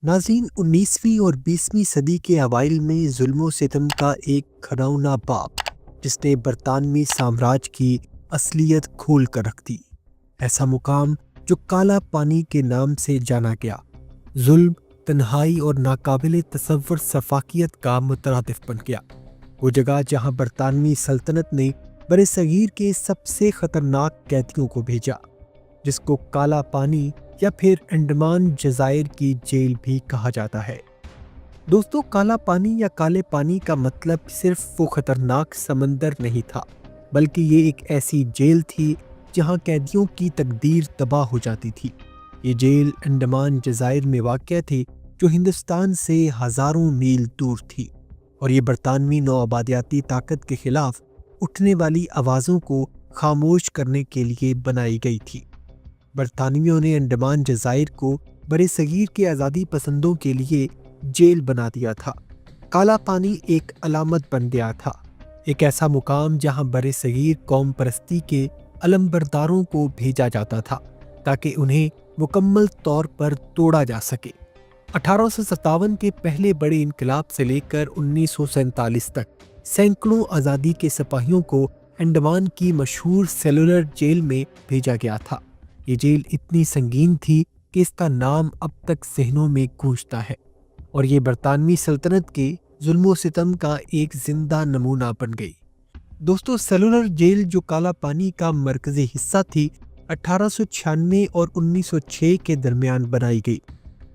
ناظرین، 19ویں اور 20ویں صدی کے اوائل میں ظلم و ستم کا ایک گھناؤنا باپ جس نے برطانوی سامراج کی اصلیت کھول کر رکھ دی۔ ایسا مقام جو کالا پانی کے نام سے جانا گیا، ظلم، تنہائی اور ناقابل تصور شفافیت کا مترادف بن گیا۔ وہ جگہ جہاں برطانوی سلطنت نے بر صغیر کے سب سے خطرناک قیدیوں کو بھیجا، جس کو کالا پانی یا پھر انڈمان جزائر کی جیل بھی کہا جاتا ہے۔ دوستو، کالا پانی یا کالے پانی کا مطلب صرف وہ خطرناک سمندر نہیں تھا، بلکہ یہ ایک ایسی جیل تھی جہاں قیدیوں کی تقدیر تباہ ہو جاتی تھی۔ یہ جیل انڈمان جزائر میں واقع تھی، جو ہندوستان سے ہزاروں میل دور تھی، اور یہ برطانوی نوآبادیاتی طاقت کے خلاف اٹھنے والی آوازوں کو خاموش کرنے کے لیے بنائی گئی تھی۔ برطانویوں نے انڈمان جزائر کو برصغیر کے آزادی پسندوں کے لیے جیل بنا دیا تھا۔ کالا پانی ایک علامت بن گیا تھا، ایک ایسا مقام جہاں برصغیر قوم پرستی کے علمبرداروں کو بھیجا جاتا تھا تاکہ انہیں مکمل طور پر توڑا جا سکے۔ 1857 کے پہلے بڑے انقلاب سے لے کر 1947 تک سینکڑوں آزادی کے سپاہیوں کو انڈمان کی مشہور سیلولر جیل میں بھیجا گیا تھا۔ یہ جیل اتنی سنگین تھی کہ اس کا نام اب تک ذہنوں میں گونجتا ہے، اور یہ برطانوی سلطنت کے ظلم و ستم کا ایک زندہ نمونہ بن گئی۔ دوستو، سیلولر جیل جو کالا پانی کا مرکزی حصہ تھی، 1896 اور 1906 کے درمیان بنائی گئی۔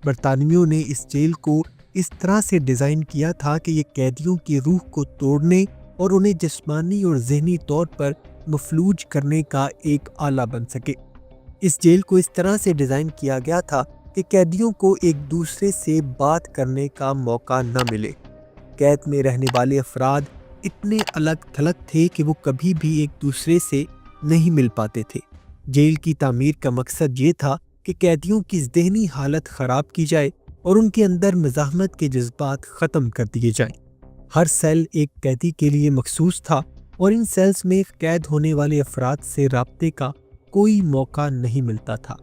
برطانویوں نے اس جیل کو اس طرح سے ڈیزائن کیا تھا کہ یہ قیدیوں کی روح کو توڑنے اور انہیں جسمانی اور ذہنی طور پر مفلوج کرنے کا ایک آلہ بن سکے۔ اس جیل کو اس طرح سے ڈیزائن کیا گیا تھا کہ قیدیوں کو ایک دوسرے سے بات کرنے کا موقع نہ ملے۔ قید میں رہنے والے افراد اتنے الگ تھلگ تھے کہ وہ کبھی بھی ایک دوسرے سے نہیں مل پاتے تھے۔ جیل کی تعمیر کا مقصد یہ تھا کہ قیدیوں کی ذہنی حالت خراب کی جائے اور ان کے اندر مزاحمت کے جذبات ختم کر دیے جائیں۔ ہر سیل ایک قیدی کے لیے مخصوص تھا، اور ان سیلز میں قید ہونے والے افراد سے رابطے کا کوئی موقع نہیں ملتا تھا۔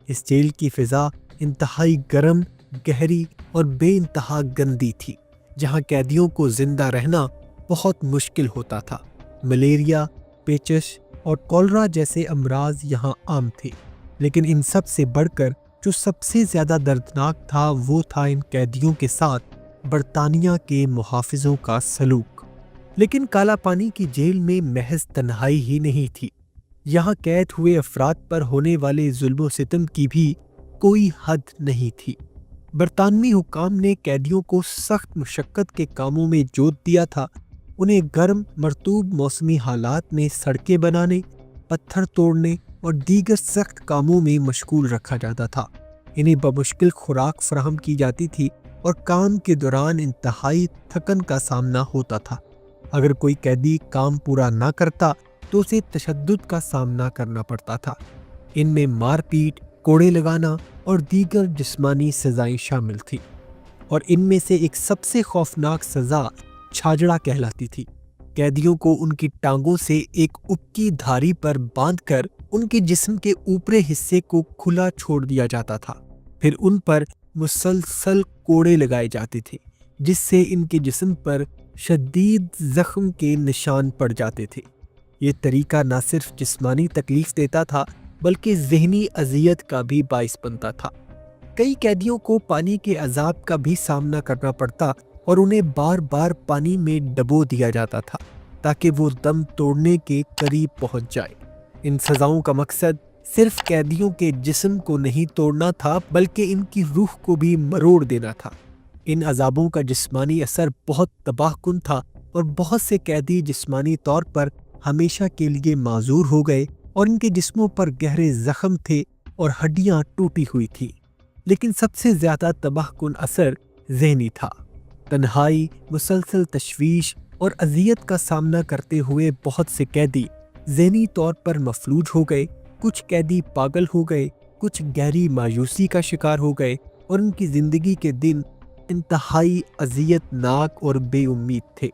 اس جیل کی فضا انتہائی گرم، گہری اور بے انتہا گندی تھی، جہاں قیدیوں کو زندہ رہنا بہت مشکل ہوتا تھا۔ ملیریا، پیچش اور کولرا جیسے امراض یہاں عام تھے، لیکن ان سب سے بڑھ کر جو سب سے زیادہ دردناک تھا وہ تھا ان قیدیوں کے ساتھ برطانیہ کے محافظوں کا سلوک۔ لیکن کالا پانی کی جیل میں محض تنہائی ہی نہیں تھی، یہاں قید ہوئے افراد پر ہونے والے ظلم و ستم کی بھی کوئی حد نہیں تھی۔ برطانوی حکام نے قیدیوں کو سخت مشقت کے کاموں میں جوت دیا تھا۔ انہیں گرم مرطوب موسمی حالات میں سڑکیں بنانے، پتھر توڑنے اور دیگر سخت کاموں میں مشغول رکھا جاتا تھا۔ انہیں بمشکل خوراک فراہم کی جاتی تھی، اور کام کے دوران انتہائی تھکن کا سامنا ہوتا تھا۔ اگر کوئی قیدی کام پورا نہ کرتا تو اسے تشدد کا سامنا کرنا پڑتا تھا۔ ان میں مار پیٹ، کوڑے لگانا اور دیگر جسمانی سزائیں شامل تھیں، اور ان میں سے ایک سب سے خوفناک سزا چھاجڑا کہلاتی تھی۔ قیدیوں کو ان کی ٹانگوں سے ایک اپکی دھاری پر باندھ کر ان کے جسم کے اوپری حصے کو کھلا چھوڑ دیا جاتا تھا، پھر ان پر مسلسل کوڑے لگائے جاتے تھے، جس سے ان کے جسم پر شدید زخم کے نشان پڑ جاتے تھے۔ یہ طریقہ نہ صرف جسمانی تکلیف دیتا تھا بلکہ ذہنی اذیت کا بھی باعث بنتا تھا۔ کئی قیدیوں کو پانی کے عذاب کا بھی سامنا کرنا پڑتا، اور انہیں بار بار پانی میں ڈبو دیا جاتا تھا تاکہ وہ دم توڑنے کے قریب پہنچ جائے۔ ان سزاؤں کا مقصد صرف قیدیوں کے جسم کو نہیں توڑنا تھا بلکہ ان کی روح کو بھی مروڑ دینا تھا۔ ان عذابوں کا جسمانی اثر بہت تباہ کن تھا، اور بہت سے قیدی جسمانی طور پر ہمیشہ کے لیے معذور ہو گئے، اور ان کے جسموں پر گہرے زخم تھے اور ہڈیاں ٹوٹی ہوئی تھیں۔ لیکن سب سے زیادہ تباہ کن اثر ذہنی تھا۔ تنہائی، مسلسل تشویش اور اذیت کا سامنا کرتے ہوئے بہت سے قیدی ذہنی طور پر مفلوج ہو گئے۔ کچھ قیدی پاگل ہو گئے، کچھ گہری مایوسی کا شکار ہو گئے، اور ان کی زندگی کے دن انتہائی اذیت ناک اور بے امید تھے۔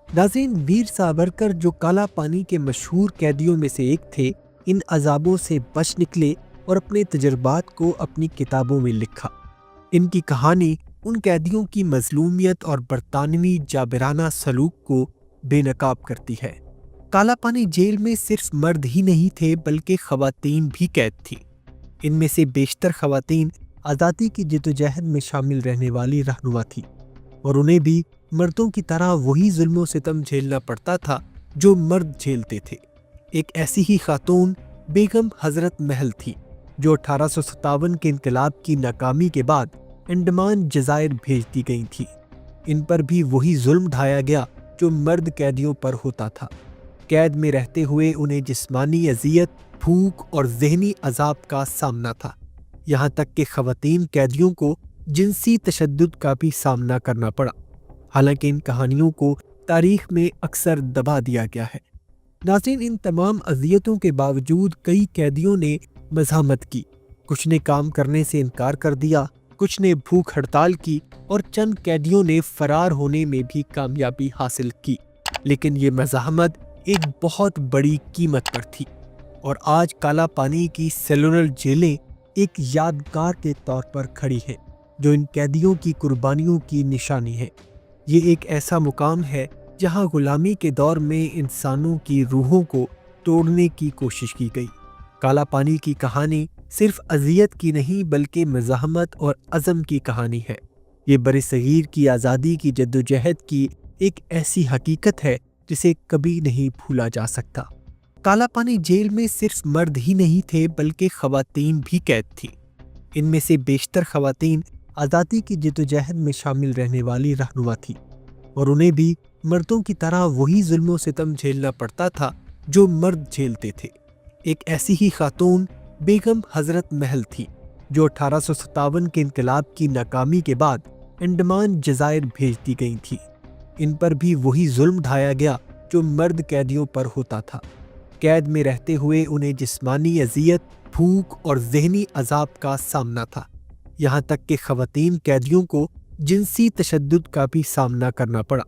ناظرین، ویر ساورکر جو کالا پانی کے مشہور قیدیوں میں سے ایک تھے، ان عذابوں سے بچ نکلے اور اپنے تجربات کو اپنی کتابوں میں لکھا۔ ان کی کہانی ان قیدیوں کی مظلومیت اور برطانوی جابرانہ سلوک کو بے نقاب کرتی ہے۔ کالا پانی جیل میں صرف مرد ہی نہیں تھے بلکہ خواتین بھی قید تھیں۔ ان میں سے بیشتر خواتین آزادی کی جدوجہد میں شامل رہنے والی رہنما تھیں اور انہیں بھی مردوں کی طرح وہی ظلم و ستم جھیلنا پڑتا تھا جو مرد جھیلتے تھے۔ ایک ایسی ہی خاتون بیگم حضرت محل تھی جو 1857 کے انقلاب کی ناکامی کے بعد انڈمان جزائر بھیج دی گئی تھیں۔ ان پر بھی وہی ظلم ڈھایا گیا جو مرد قیدیوں پر ہوتا تھا۔ قید میں رہتے ہوئے انہیں جسمانی اذیت، بھوک اور ذہنی عذاب کا سامنا تھا، یہاں تک کہ خواتین قیدیوں کو جنسی تشدد کا بھی سامنا کرنا پڑا۔ حالانکہ ان کہانیوں کو تاریخ میں اکثر دبا دیا گیا ہے۔ ناظرین، ان تمام اذیتوں کے باوجود کئی قیدیوں نے مزاحمت کی، کچھ نے کام کرنے سے انکار کر دیا، کچھ نے بھوک ہڑتال کی اور چند قیدیوں نے فرار ہونے میں بھی کامیابی حاصل کی۔ لیکن یہ مزاحمت ایک بہت بڑی قیمت پر تھی، اور آج کالا پانی کی سیلولر جیلیں ایک یادگار کے طور پر کھڑی ہیں جو ان قیدیوں کی قربانیوں کی نشانی ہے۔ یہ ایک ایسا مقام ہے جہاں غلامی کے دور میں انسانوں کی روحوں کو توڑنے کی کوشش کی گئی۔ کالا پانی کی کہانی صرف اذیت کی نہیں بلکہ مزاحمت اور عزم کی کہانی ہے۔ یہ برصغیر کی آزادی کی جدوجہد کی ایک ایسی حقیقت ہے جسے کبھی نہیں بھولا جا سکتا۔ کالا پانی جیل میں صرف مرد ہی نہیں تھے بلکہ خواتین بھی قید تھیں۔ ان میں سے بیشتر خواتین آزادی کی جدوجہد میں شامل رہنے والی رہنما تھیں اور انہیں بھی مردوں کی طرح وہی ظلم و ستم جھیلنا پڑتا تھا جو مرد جھیلتے تھے۔ ایک ایسی ہی خاتون بیگم حضرت محل تھی جو 1857 کے انقلاب کی ناکامی کے بعد انڈمان جزائر بھیج دی گئی تھیں۔ ان پر بھی وہی ظلم ڈھایا گیا جو مرد قیدیوں پر ہوتا تھا۔ قید میں رہتے ہوئے انہیں جسمانی اذیت، بھوک اور ذہنی عذاب کا سامنا تھا، یہاں تک کہ خواتین قیدیوں کو جنسی تشدد کا بھی سامنا کرنا پڑا۔